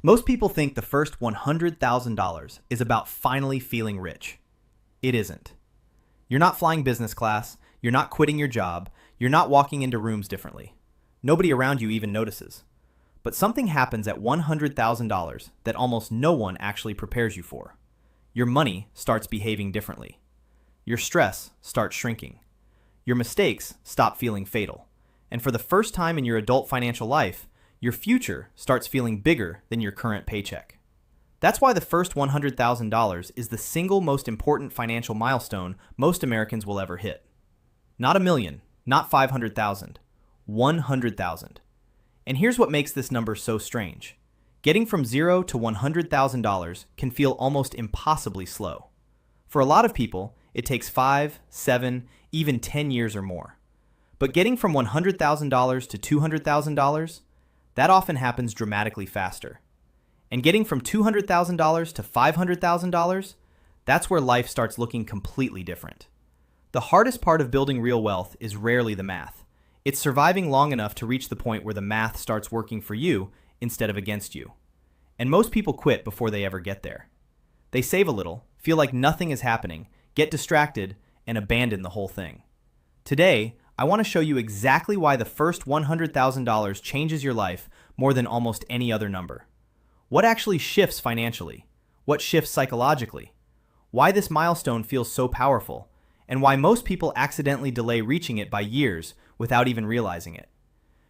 Most people think the first $100,000 is about finally feeling rich. It isn't. You're not flying business class, you're not quitting your job, you're not walking into rooms differently. Nobody around you even notices. But something happens at $100,000 that almost no one actually prepares you for. Your money starts behaving differently. Your stress starts shrinking. Your mistakes stop feeling fatal. And for the first time in your adult financial life, your future starts feeling bigger than your current paycheck. That's why the first $100,000 is the single most important financial milestone most Americans will ever hit. Not a million, not 500,000, 100,000. And here's what makes this number so strange. Getting from $0 to $100,000 can feel almost impossibly slow. For a lot of people, it takes 5, 7, even 10 years or more. But getting from $100,000 to $200,000, that often happens dramatically faster. And getting from $200,000 to $500,000, that's where life starts looking completely different. The hardest part of building real wealth is rarely the math. It's surviving long enough to reach the point where the math starts working for you instead of against you. And most people quit before they ever get there. They save a little, feel like nothing is happening, get distracted, and abandon the whole thing. Today, I want to show you exactly why the first $100,000 changes your life more than almost any other number. What actually shifts financially? What shifts psychologically? Why this milestone feels so powerful? And why most people accidentally delay reaching it by years without even realizing it.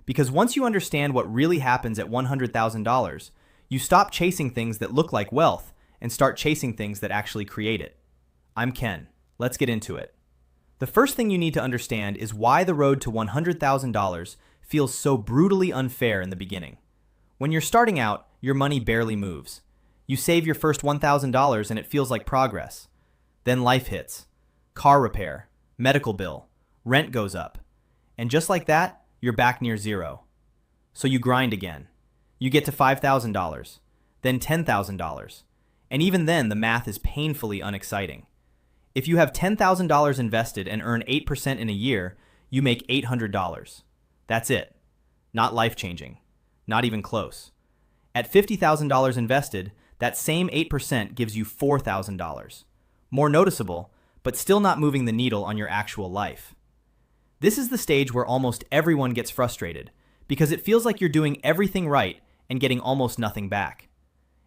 Because once you understand what really happens at $100,000, you stop chasing things that look like wealth and start chasing things that actually create it. I'm Ken. Let's get into it. The first thing you need to understand is why the road to $100,000 feels so brutally unfair in the beginning. When you're starting out, your money barely moves. You save your first $1,000 and it feels like progress. Then life hits. Car repair, medical bill, rent goes up. And just like that, you're back near zero. So you grind again. You get to $5,000, then $10,000. And even then, the math is painfully unexciting. If you have $10,000 invested and earn 8% in a year, you make $800. That's it. Not life-changing. Not even close. At $50,000 invested, that same 8% gives you $4,000. More noticeable, but still not moving the needle on your actual life. This is the stage where almost everyone gets frustrated, because it feels like you're doing everything right and getting almost nothing back.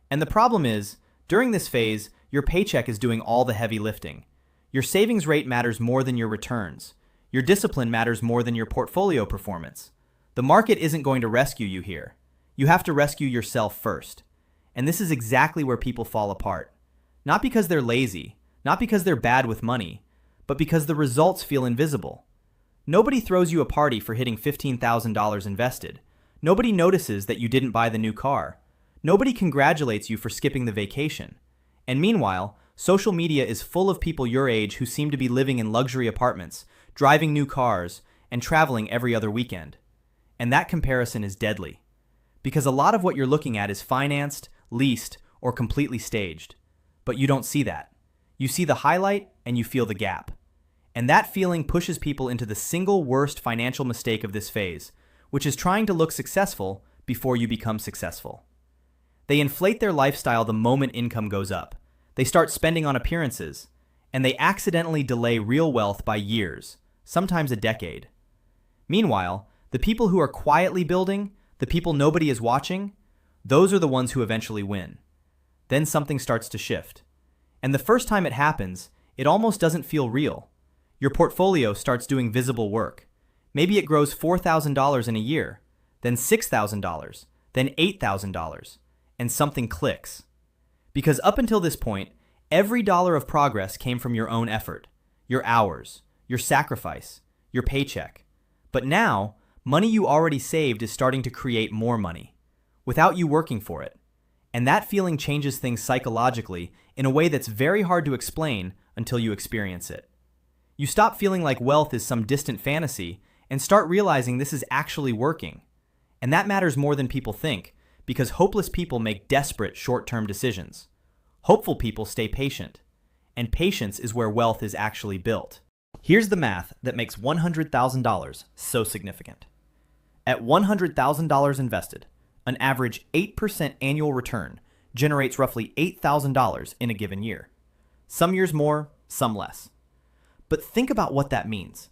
And the problem is, during this phase, your paycheck is doing all the heavy lifting. Your savings rate matters more than your returns. Your discipline matters more than your portfolio performance. The market isn't going to rescue you here. You have to rescue yourself first. And this is exactly where people fall apart. Not because they're lazy, not because they're bad with money, but because the results feel invisible. Nobody throws you a party for hitting $15,000 invested. Nobody notices that you didn't buy the new car. Nobody congratulates you for skipping the vacation. And meanwhile, social media is full of people your age who seem to be living in luxury apartments, driving new cars, and traveling every other weekend. And that comparison is deadly. Because a lot of what you're looking at is financed, leased, or completely staged. But you don't see that. You see the highlight and you feel the gap. And that feeling pushes people into the single worst financial mistake of this phase, which is trying to look successful before you become successful. They inflate their lifestyle the moment income goes up. They start spending on appearances, and they accidentally delay real wealth by years, sometimes a decade. Meanwhile, the people who are quietly building, the people nobody is watching, those are the ones who eventually win. Then something starts to shift. And the first time it happens, it almost doesn't feel real. Your portfolio starts doing visible work. Maybe it grows $4,000 in a year, then $6,000, then $8,000, and something clicks. Because up until this point, every dollar of progress came from your own effort, your hours, your sacrifice, your paycheck. But now, money you already saved is starting to create more money, without you working for it. And that feeling changes things psychologically in a way that's very hard to explain until you experience it. You stop feeling like wealth is some distant fantasy and start realizing this is actually working. And that matters more than people think, because hopeless people make desperate short-term decisions. Hopeful people stay patient. And patience is where wealth is actually built. Here's the math that makes $100,000 so significant. At $100,000 invested, an average 8% annual return generates roughly $8,000 in a given year. Some years more, some less. But think about what that means.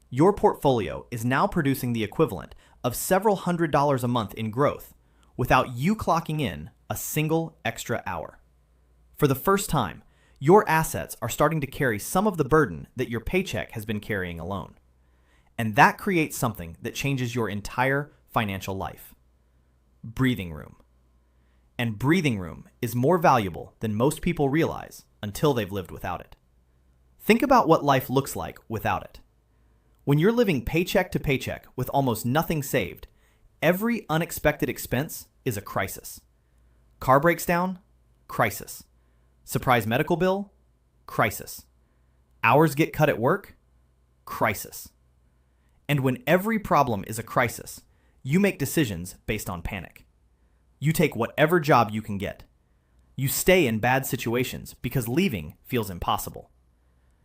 Your portfolio is now producing the equivalent of several $100s a month in growth without you clocking in a single extra hour. For the first time, your assets are starting to carry some of the burden that your paycheck has been carrying alone. And that creates something that changes your entire financial life. Breathing room. And breathing room is more valuable than most people realize until they've lived without it. Think about what life looks like without it. When you're living paycheck to paycheck with almost nothing saved, every unexpected expense is a crisis. Car breaks down? Crisis. Surprise medical bill? Crisis. Hours get cut at work? Crisis. And when every problem is a crisis, you make decisions based on panic. You take whatever job you can get. You stay in bad situations because leaving feels impossible.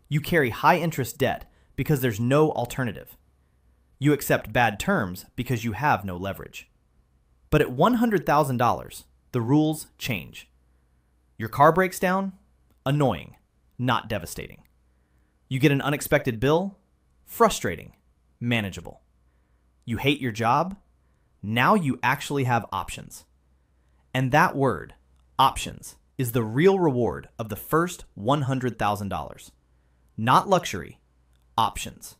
You carry high-interest debt because there's no alternative. You accept bad terms because you have no leverage. But at $100,000, the rules change. Your car breaks down? Annoying, not devastating. You get an unexpected bill? Frustrating, manageable. You hate your job? Now you actually have options. And that word, options, is the real reward of the first $100,000. Not luxury, options.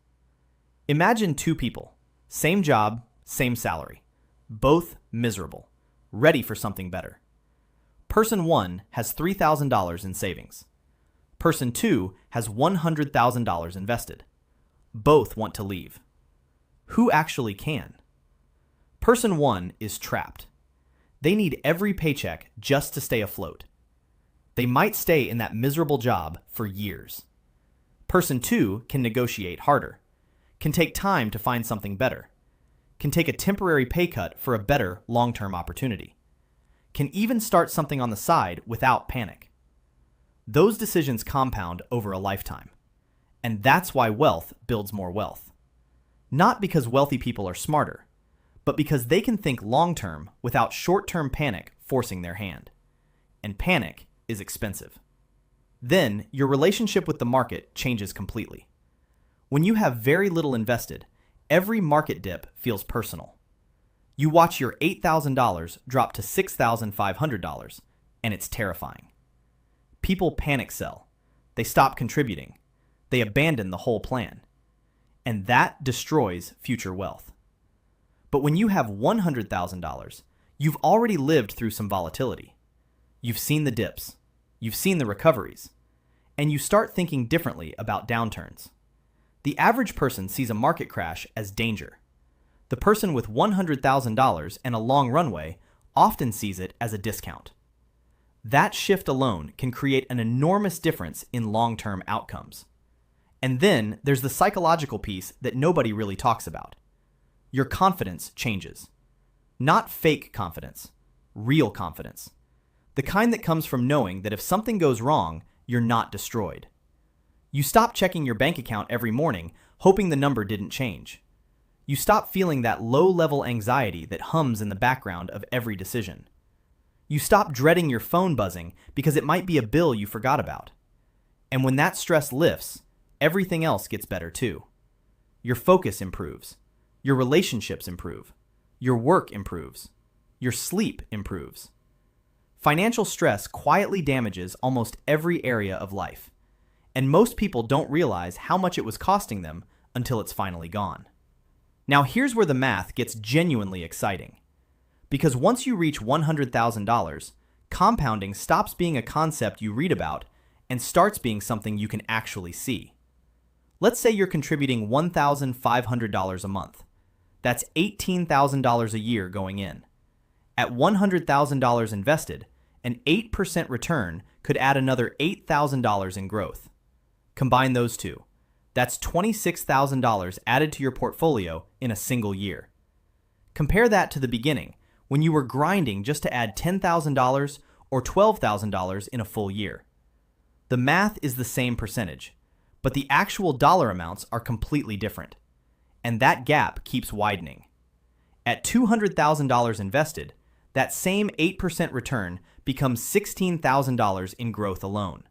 Imagine two people, same job, same salary, both miserable, ready for something better. Person 1 has $3,000 in savings. Person 2 has $100,000 invested. Both want to leave. Who actually can? Person 1 is trapped. They need every paycheck just to stay afloat. They might stay in that miserable job for years. Person 2 can negotiate harder, can take time to find something better, can take a temporary pay cut for a better long-term opportunity, can even start something on the side without panic. Those decisions compound over a lifetime. And that's why wealth builds more wealth. Not because wealthy people are smarter, but because they can think long-term without short-term panic forcing their hand. And panic is expensive. Then your relationship with the market changes completely. When you have very little invested, every market dip feels personal. You watch your $8,000 drop to $6,500, and it's terrifying. People panic sell. They stop contributing. They abandon the whole plan. And that destroys future wealth. But when you have $100,000, you've already lived through some volatility. You've seen the dips. You've seen the recoveries. And you start thinking differently about downturns. The average person sees a market crash as danger. The person with $100,000 and a long runway often sees it as a discount. That shift alone can create an enormous difference in long-term outcomes. And then there's the psychological piece that nobody really talks about. Your confidence changes. Not fake confidence, real confidence. The kind that comes from knowing that if something goes wrong, you're not destroyed. You stop checking your bank account every morning, hoping the number didn't change. You stop feeling that low-level anxiety that hums in the background of every decision. You stop dreading your phone buzzing because it might be a bill you forgot about. And when that stress lifts, everything else gets better too. Your focus improves. Your relationships improve. Your work improves. Your sleep improves. Financial stress quietly damages almost every area of life. And most people don't realize how much it was costing them until it's finally gone. Now here's where the math gets genuinely exciting. Because once you reach $100,000, compounding stops being a concept you read about and starts being something you can actually see. Let's say you're contributing $1,500 a month. That's $18,000 a year going in. At $100,000 invested, an 8% return could add another $8,000 in growth. Combine those two. That's $26,000 added to your portfolio in a single year. Compare that to the beginning, when you were grinding just to add $10,000 or $12,000 in a full year. The math is the same percentage, but the actual dollar amounts are completely different. And that gap keeps widening. At $200,000 invested, That same 8% return becomes $16,000 in growth alone.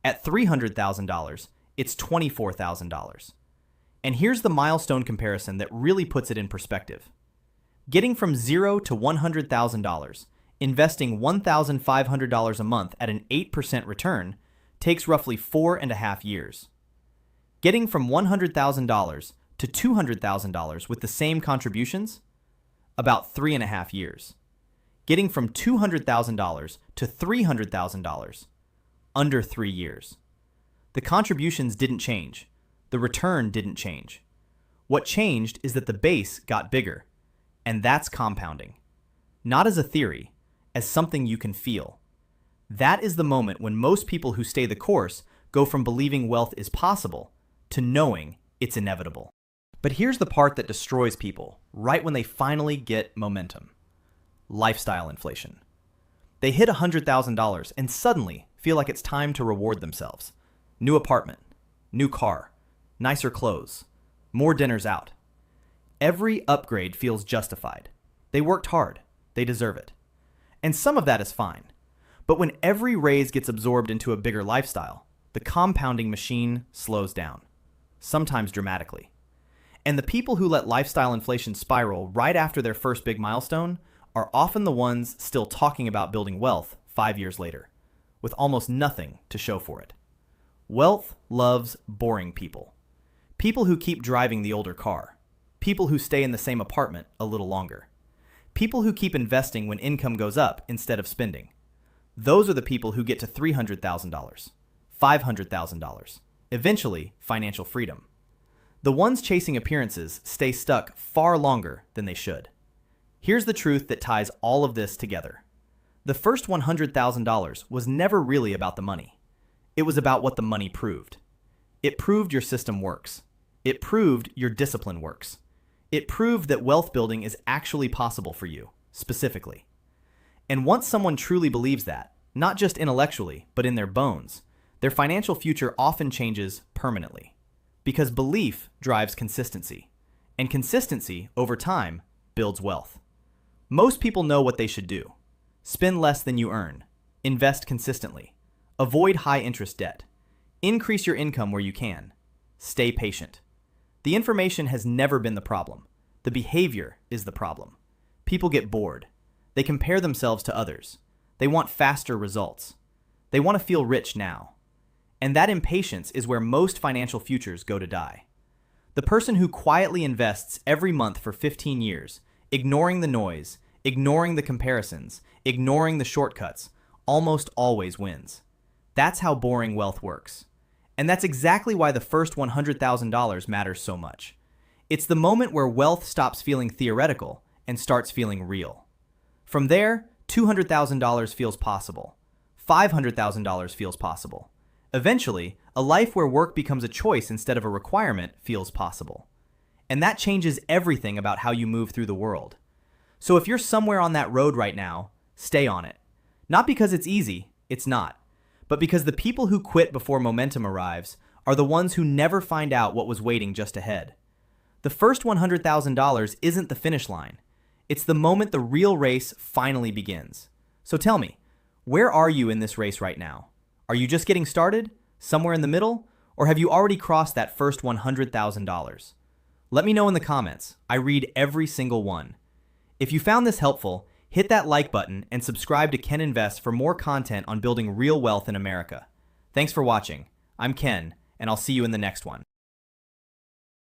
At $300,000, it's $24,000. And here's the milestone comparison that really puts it in perspective. Getting from $0 to $100,000, investing $1,500 a month at an 8% return, takes roughly 4.5 years. Getting from $100,000 to $200,000 with the same contributions? About 3.5 years. Getting from $200,000 to $300,000? Under 3 years. The contributions didn't change. The return didn't change. What changed is that the base got bigger. And that's compounding. Not as a theory, as something you can feel. That is the moment when most people who stay the course go from believing wealth is possible to knowing it's inevitable. But here's the part that destroys people, right when they finally get momentum. Lifestyle inflation. They hit $100,000 and suddenly feel like it's time to reward themselves. New apartment, new car, nicer clothes, more dinners out. Every upgrade feels justified. They worked hard. They deserve it. And some of that is fine. But when every raise gets absorbed into a bigger lifestyle, the compounding machine slows down, sometimes dramatically. And the people who let lifestyle inflation spiral right after their first big milestone are often the ones still talking about building wealth 5 years later, with almost nothing to show for it. Wealth loves boring people. People who keep driving the older car. People who stay in the same apartment a little longer. People who keep investing when income goes up instead of spending. Those are the people who get to $300,000, $500,000, eventually financial freedom. The ones chasing appearances stay stuck far longer than they should. Here's the truth that ties all of this together. The first $100,000 was never really about the money. It was about what the money proved. It proved your system works. It proved your discipline works. It proved that wealth building is actually possible for you, specifically. And once someone truly believes that, not just intellectually, but in their bones, their financial future often changes permanently. Because belief drives consistency. And consistency, over time, builds wealth. Most people know what they should do. Spend less than you earn. Invest consistently. Avoid high-interest debt. Increase your income where you can. Stay patient. The information has never been the problem. The behavior is the problem. People get bored. They compare themselves to others. They want faster results. They want to feel rich now. And that impatience is where most financial futures go to die. The person who quietly invests every month for 15 years, ignoring the noise, ignoring the comparisons, ignoring the shortcuts, almost always wins. That's how boring wealth works. And that's exactly why the first $100,000 matters so much. It's the moment where wealth stops feeling theoretical and starts feeling real. From there, $200,000 feels possible. $500,000 feels possible. Eventually, a life where work becomes a choice instead of a requirement feels possible. And that changes everything about how you move through the world. So if you're somewhere on that road right now, stay on it. Not because it's easy, it's not. But because the people who quit before momentum arrives are the ones who never find out what was waiting just ahead. The first $100,000 isn't the finish line. It's the moment the real race finally begins. So tell me, where are you in this race right now? Are you just getting started? Somewhere in the middle? Or have you already crossed that first $100,000? Let me know in the comments. I read every single one. If you found this helpful, hit that like button and subscribe to Ken Invest for more content on building real wealth in America. Thanks for watching. I'm Ken, and I'll see you in the next one.